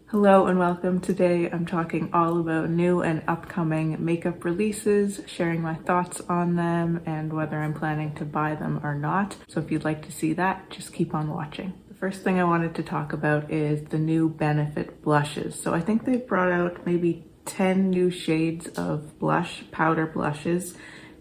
Hello and welcome. Today I'm talking all about new and upcoming makeup releases, sharing my thoughts on them and whether I'm planning to buy them or not. So if you'd like to see that, just keep on watching. The first thing I wanted to talk about is the new Benefit blushes. So I think they've brought out maybe 10 new shades of blush, powder blushes,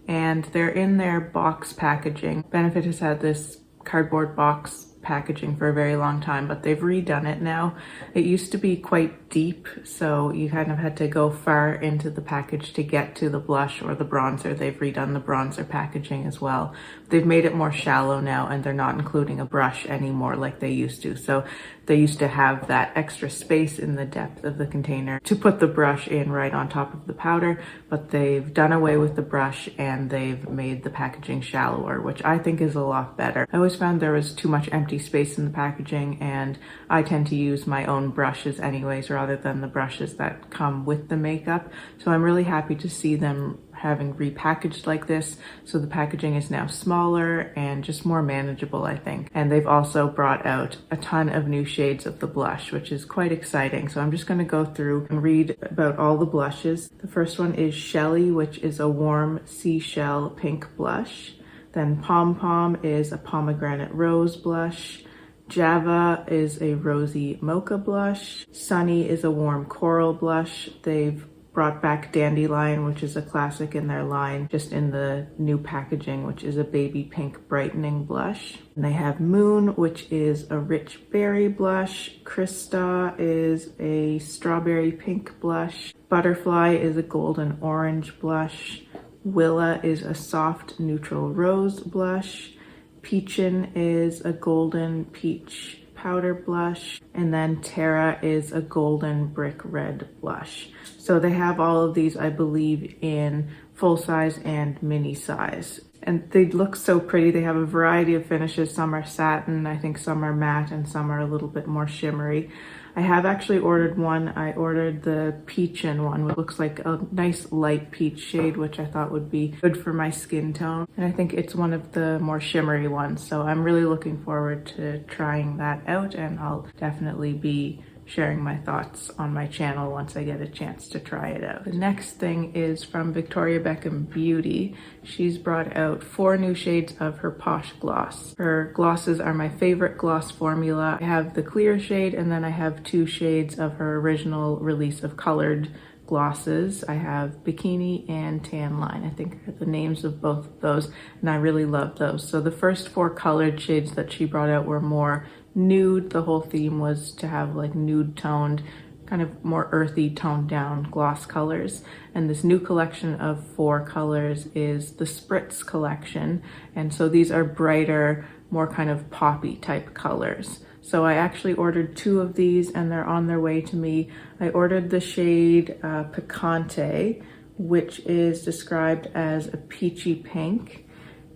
and they're in their box packaging. Benefit has had this cardboard box packaging for a very long time, but they've redone it now. It used to be quite deep, so you kind of had to go far into the package to get to the blush or the bronzer. They've redone the bronzer packaging as well. They've made it more shallow now, and they're not including a brush anymore like they used to. So they used to have that extra space in the depth of the container to put the brush in right on top of the powder, but they've done away with the brush and they've made the packaging shallower, which I think is a lot better. I always found there was too much empty space in the packaging, and I tend to use my own brushes anyways rather than the brushes that come with the makeup. So I'm really happy to see them having repackaged like this. So the packaging is now smaller and just more manageable, I think. And they've also brought out a ton of new shades of the blush, which is quite exciting. So I'm just going to go through and read about all the blushes. The first one is Shelly, which is a warm seashell pink blush. Then Pom Pom is a pomegranate rose blush. Java is a rosy mocha blush. Sunny is a warm coral blush. They've brought back Dandelion, which is a classic in their line, just in the new packaging, which is a baby pink brightening blush. And they have Moon, which is a rich berry blush. Krista is a strawberry pink blush. Butterfly is a golden orange blush. Willa is a soft neutral rose blush. Peachin is a golden peach powder blush, and then Tara is a golden brick red blush. So they have all of these, I believe, in full size and mini size. And they look so pretty. They have a variety of finishes. Some are satin, I think some are matte, and some are a little bit more shimmery. I have actually ordered one. I ordered the Peachin one, which looks like a nice light peach shade, which I thought would be good for my skin tone. And I think it's one of the more shimmery ones. So I'm really looking forward to trying that out, and I'll definitely be sharing my thoughts on my channel once I get a chance to try it out. The next thing is from Victoria Beckham Beauty. She's brought out 4 new shades of her Posh gloss. Her glosses are my favorite gloss formula. I have the clear shade, and then I have 2 shades of her original release of colored glosses. I have Bikini and Tan Line. I think are the names of both of those, and I really love those. So the first 4 colored shades that she brought out were more nude. The whole theme was to have like nude toned, kind of more earthy toned down gloss colors. And this new collection of 4 colors is the Spritz collection. And so these are brighter, more kind of poppy type colors. So I actually ordered 2 of these and they're on their way to me. I ordered the shade Picante, which is described as a peachy pink.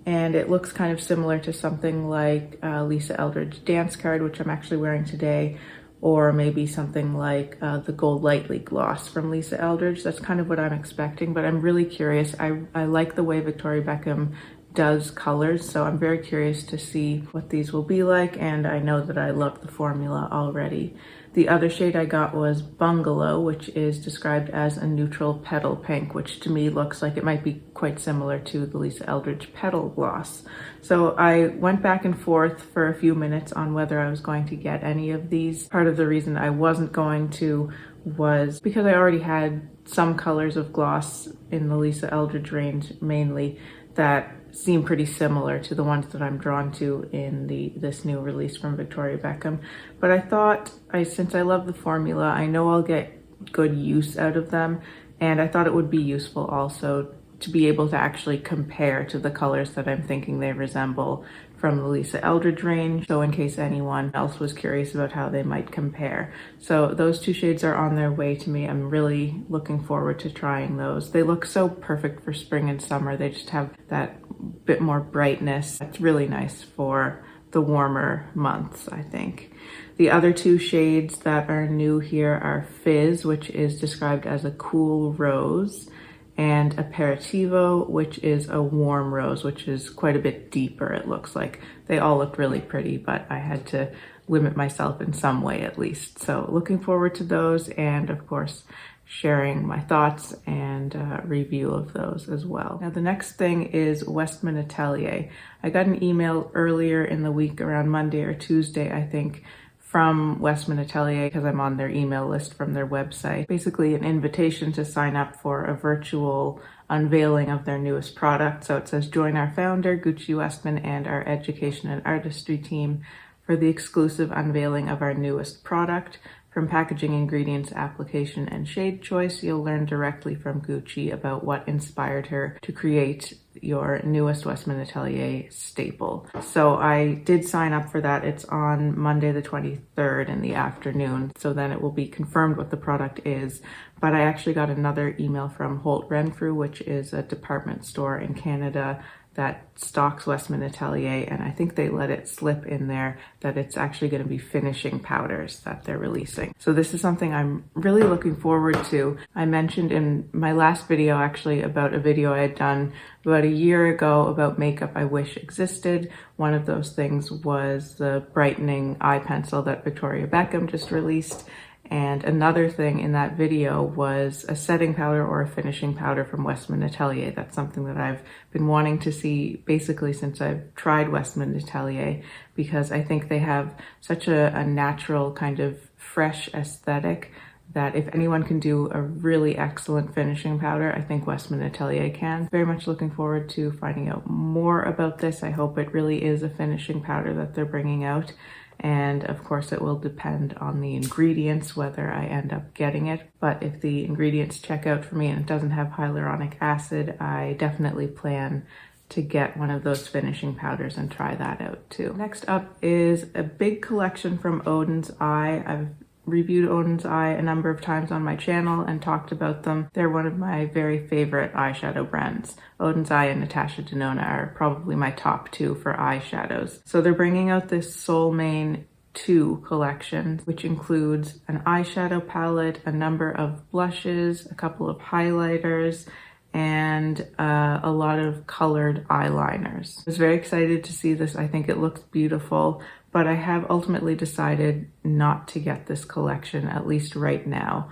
And it looks kind of similar to something like Lisa Eldridge Dance Card, which I'm actually wearing today, or maybe something like the Gold Lightly gloss from Lisa Eldridge. That's kind of what I'm expecting, but I'm really curious. I like the way Victoria Beckham does colors, so I'm very curious to see what these will be like, and I know that I love the formula already. The other shade I got was Bungalow, which is described as a neutral petal pink, which to me looks like it might be quite similar to the Lisa Eldridge Petal Gloss. So I went back and forth for a few minutes on whether I was going to get any of these. Part of the reason I wasn't going to was because I already had some colors of gloss in the Lisa Eldridge range mainly that seem pretty similar to the ones that I'm drawn to in this new release from Victoria Beckham. But I thought, since I love the formula, I know I'll get good use out of them, and I thought it would be useful also to be able to actually compare to the colors that I'm thinking they resemble from the Lisa Eldridge range, so in case anyone else was curious about how they might compare. So those 2 shades are on their way to me. I'm really looking forward to trying those. They look so perfect for spring and summer. They just have that bit more brightness. It's really nice for the warmer months, I think. The other 2 shades that are new here are Fizz, which is described as a cool rose, and Aperitivo, which is a warm rose, which is quite a bit deeper, it looks like. They all looked really pretty, but I had to limit myself in some way at least. So looking forward to those, and of course sharing my thoughts and review of those as well. Now the next thing is Westman Atelier. I got an email earlier in the week around Monday or Tuesday, I think, from Westman Atelier because I'm on their email list from their website. Basically an invitation to sign up for a virtual unveiling of their newest product. So it says, join our founder, Gucci Westman, and our education and artistry team for the exclusive unveiling of our newest product. From packaging, ingredients, application, and shade choice, you'll learn directly from Gucci about what inspired her to create your newest Westman Atelier staple. So I did sign up for that. It's on Monday the 23rd in the afternoon. So then it will be confirmed what the product is. But I actually got another email from Holt Renfrew, which is a department store in Canada that stocks Westman Atelier, and I think they let it slip in there that it's actually going to be finishing powders that they're releasing. So this is something I'm really looking forward to. I mentioned in my last video actually about a video I had done about a year ago about makeup I wish existed. One of those things was the brightening eye pencil that Victoria Beckham just released. And another thing in that video was a setting powder or a finishing powder from Westman Atelier. That's something that I've been wanting to see basically since I've tried Westman Atelier, because I think they have such a natural kind of fresh aesthetic that if anyone can do a really excellent finishing powder, I think Westman Atelier can. Very much looking forward to finding out more about this. I hope it really is a finishing powder that they're bringing out. And of course it will depend on the ingredients, whether I end up getting it. But if the ingredients check out for me and it doesn't have hyaluronic acid, I definitely plan to get one of those finishing powders and try that out too. Next up is a big collection from Oden's Eye. I've reviewed Oden's Eye a number of times on my channel and talked about them. They're one of my very favorite eyeshadow brands. Oden's Eye and Natasha Denona are probably my top two for eyeshadows. So they're bringing out this Soul Mane 2 collection, which includes an eyeshadow palette, a number of blushes, a couple of highlighters, and a lot of colored eyeliners. I was very excited to see this. I think it looks beautiful, but I have ultimately decided not to get this collection, at least right now.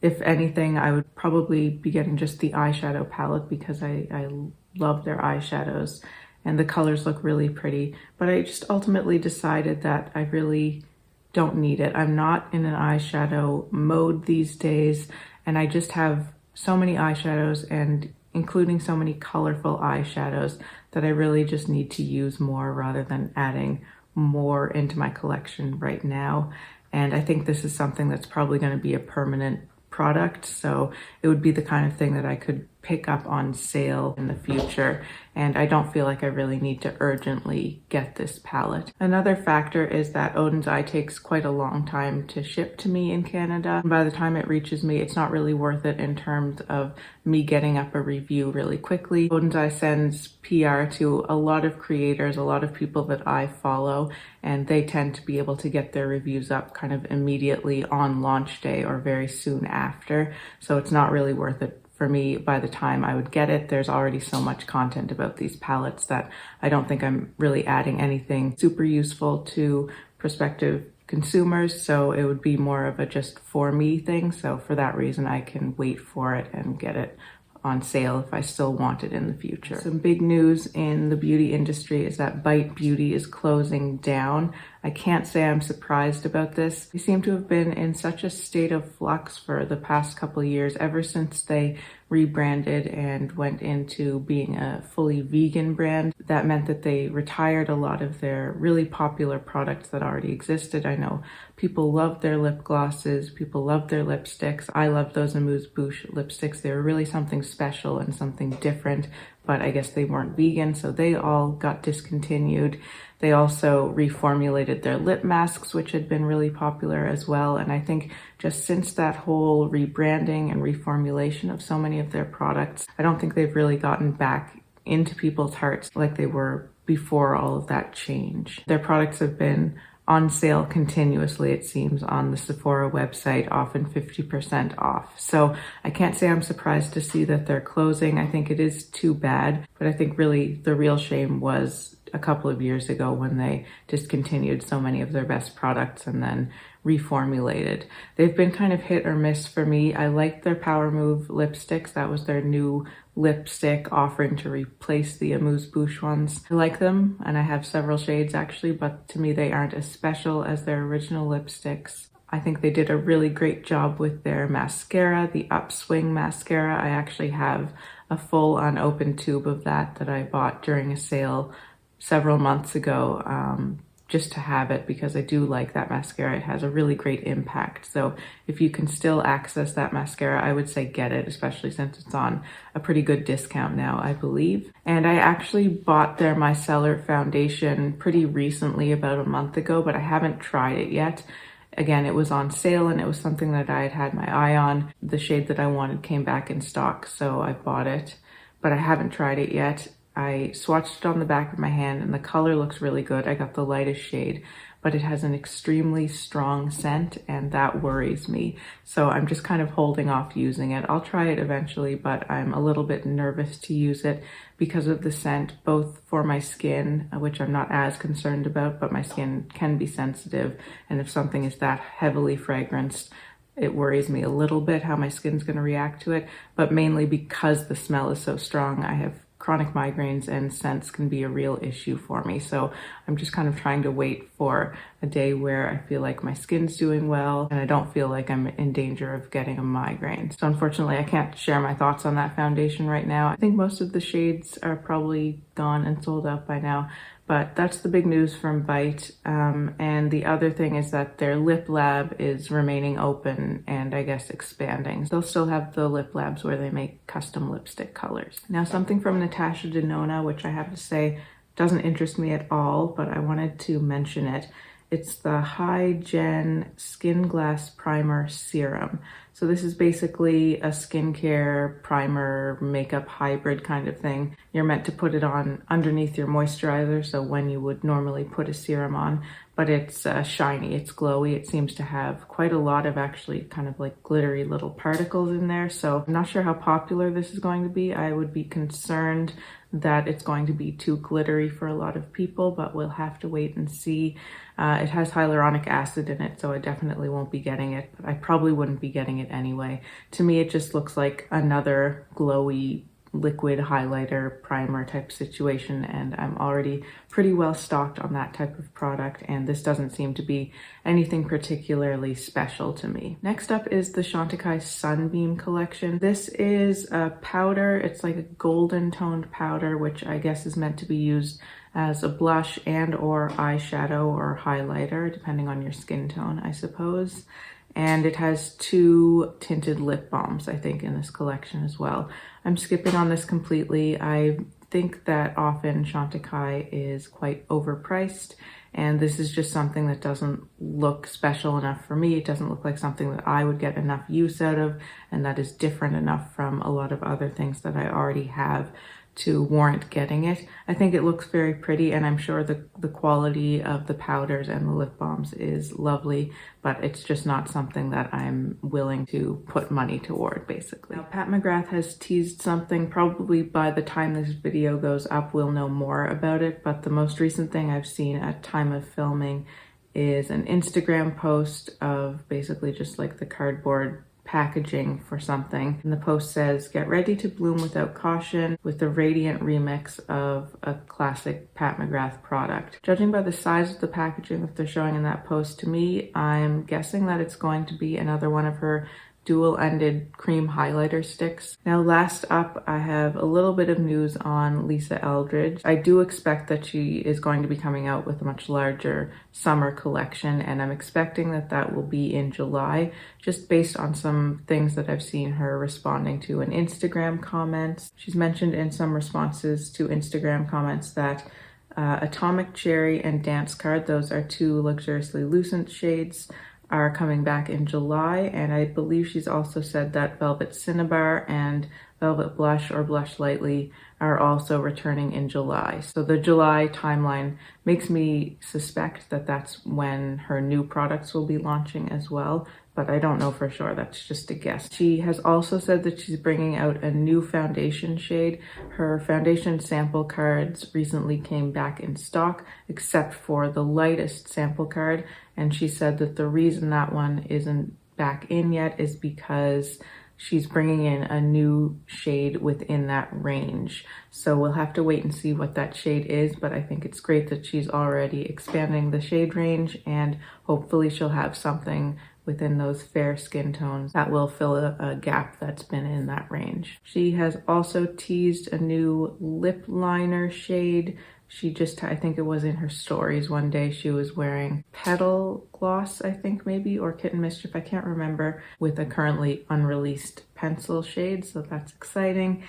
If anything, I would probably be getting just the eyeshadow palette because I love their eyeshadows and the colors look really pretty. But I just ultimately decided that I really don't need it. I'm not in an eyeshadow mode these days, and I just have so many eyeshadows, and including so many colorful eyeshadows, that I really just need to use more rather than adding more into my collection right now. And I think this is something that's probably going to be a permanent product, so it would be the kind of thing that I could pick up on sale in the future, and I don't feel like I really need to urgently get this palette. Another factor is that Oden's Eye takes quite a long time to ship to me in Canada. By the time it reaches me, it's not really worth it in terms of me getting up a review really quickly. Oden's Eye sends PR to a lot of creators, a lot of people that I follow, and they tend to be able to get their reviews up kind of immediately on launch day or very soon after. So it's not really worth it for me by the time I would get it. There's already so much content about these palettes that I don't think I'm really adding anything super useful to prospective consumers. So it would be more of a just for me thing. So for that reason, I can wait for it and get it on sale if I still want it in the future. Some big news in the beauty industry is that Bite Beauty is closing down. I can't say I'm surprised about this. They seem to have been in such a state of flux for the past couple of years, ever since they rebranded and went into being a fully vegan brand. That meant that they retired a lot of their really popular products that already existed. I know people loved their lip glosses, people loved their lipsticks. I loved those Amuse-Bouche lipsticks. They were really something special and something different, but I guess they weren't vegan, so they all got discontinued. They also reformulated their lip masks, which had been really popular as well. And I think just since that whole rebranding and reformulation of so many of their products, I don't think they've really gotten back into people's hearts like they were before all of that change. Their products have been on sale continuously, it seems, on the Sephora website, often 50% off. So I can't say I'm surprised to see that they're closing. I think it is too bad, but I think really the real shame was a couple of years ago when they discontinued so many of their best products and then reformulated. They've been kind of hit or miss for me. I liked their Power Move lipsticks. That was their new lipstick offering to replace the amuse-bouche ones. I like them, and I have several shades actually, but to me they aren't as special as their original lipsticks. I think they did a really great job with their mascara, the Upswing mascara. I actually have a full unopened tube of that I bought during a sale several months ago, just to have it because I do like that mascara. It has a really great impact. So if you can still access that mascara, I would say get it, especially since it's on a pretty good discount now, I believe. And I actually bought their Micellar foundation pretty recently, about a month ago, but I haven't tried it yet. Again, it was on sale and it was something that I had my eye on. The shade that I wanted came back in stock, so I bought it, but I haven't tried it yet. I swatched it on the back of my hand and the color looks really good. I got the lightest shade, but it has an extremely strong scent and that worries me. So I'm just kind of holding off using it. I'll try it eventually, but I'm a little bit nervous to use it because of the scent, both for my skin, which I'm not as concerned about, but my skin can be sensitive. And if something is that heavily fragranced, it worries me a little bit how my skin's going to react to it, but mainly because the smell is so strong. I have chronic migraines and scents can be a real issue for me. So I'm just kind of trying to wait for a day where I feel like my skin's doing well and I don't feel like I'm in danger of getting a migraine. So unfortunately, I can't share my thoughts on that foundation right now. I think most of the shades are probably gone and sold out by now. But that's the big news from Bite. And the other thing is that their lip lab is remaining open and I guess expanding. They'll still have the lip labs where they make custom lipstick colors. Now something from Natasha Denona, which I have to say doesn't interest me at all, but I wanted to mention it. It's the High Gen Skin Glass Primer Serum. So this is basically a skincare primer makeup hybrid kind of thing. You're meant to put it on underneath your moisturizer, so when you would normally put a serum on, but it's shiny, it's glowy. It seems to have quite a lot of actually kind of like glittery little particles in there. So I'm not sure how popular this is going to be. I would be concerned that it's going to be too glittery for a lot of people, but we'll have to wait and see. It has hyaluronic acid in it, so I definitely won't be getting it, but I probably wouldn't be getting it anyway. To me, it just looks like another glowy liquid highlighter primer type situation, and I'm already pretty well stocked on that type of product, and this doesn't seem to be anything particularly special to me. Next up is the Chantecaille Sunbeam collection. This is a powder. It's like a golden toned powder, which I guess is meant to be used as a blush and or eyeshadow or highlighter, depending on your skin tone, I suppose. And it has 2 tinted lip balms, I think, in this collection as well. I'm skipping on this completely. I think that often Chantecaille is quite overpriced, and this is just something that doesn't look special enough for me. It doesn't look like something that I would get enough use out of, and that is different enough from a lot of other things that I already have to warrant getting it. I think it looks very pretty, and I'm sure the quality of the powders and the lip balms is lovely, but it's just not something that I'm willing to put money toward, basically. Now, Pat McGrath has teased something. Probably by the time this video goes up, we'll know more about it, but the most recent thing I've seen at time of filming is an Instagram post of basically just like the cardboard packaging for something, and the post says, "Get ready to bloom without caution with the radiant remix of a classic Pat McGrath product." Judging by the size of the packaging that they're showing in that post, to me, I'm guessing that it's going to be another one of her dual-ended cream highlighter sticks. Now, last up, I have a little bit of news on Lisa Eldridge. I do expect that she is going to be coming out with a much larger summer collection, and I'm expecting that that will be in July, just based on some things that I've seen her responding to in Instagram comments. She's mentioned in some responses to Instagram comments that Atomic Cherry and Dance Card, those are 2 luxuriously Lucent shades, are coming back in July, and I believe she's also said that Velvet Cinnabar and Velvet Blush or Blush Lightly are also returning in July. So the July timeline makes me suspect that that's when her new products will be launching as well, but I don't know for sure. That's just a guess. She has also said that she's bringing out a new foundation shade. Her foundation sample cards recently came back in stock, except for the lightest sample card, and she said that the reason that one isn't back in yet is because she's bringing in a new shade within that range. So we'll have to wait and see what that shade is, but I think it's great that she's already expanding the shade range, and hopefully she'll have something within those fair skin tones that will fill a gap that's been in that range. She has also teased a new lip liner shade. She just, I think it was in her stories one day, she was wearing Petal Gloss, I think maybe, or Kitten Mischief, I can't remember, with a currently unreleased pencil shade, so that's exciting.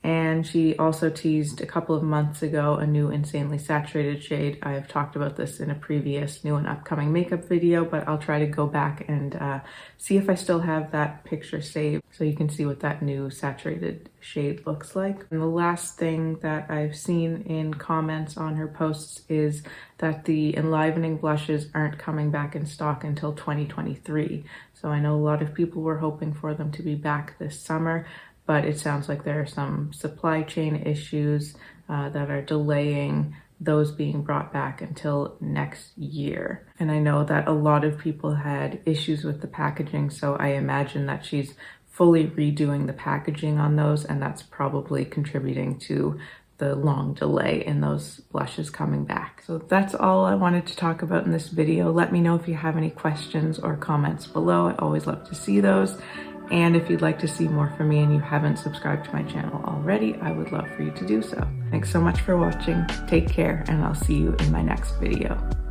And she also teased a couple of months ago a new Insanely Saturated shade. I have talked about this in a previous new and upcoming makeup video, but I'll try to go back and see if I still have that picture saved so you can see what that new saturated shade looks like. And the last thing that I've seen in comments on her posts is that the enlivening blushes aren't coming back in stock until 2023. So I know a lot of people were hoping for them to be back this summer, but it sounds like there are some supply chain issues that are delaying those being brought back until next year. And I know that a lot of people had issues with the packaging, so I imagine that she's fully redoing the packaging on those, and that's probably contributing to the long delay in those blushes coming back. So that's all I wanted to talk about in this video. Let me know if you have any questions or comments below. I always love to see those. And if you'd like to see more from me and you haven't subscribed to my channel already, I would love for you to do so. Thanks so much for watching. Take care, and I'll see you in my next video.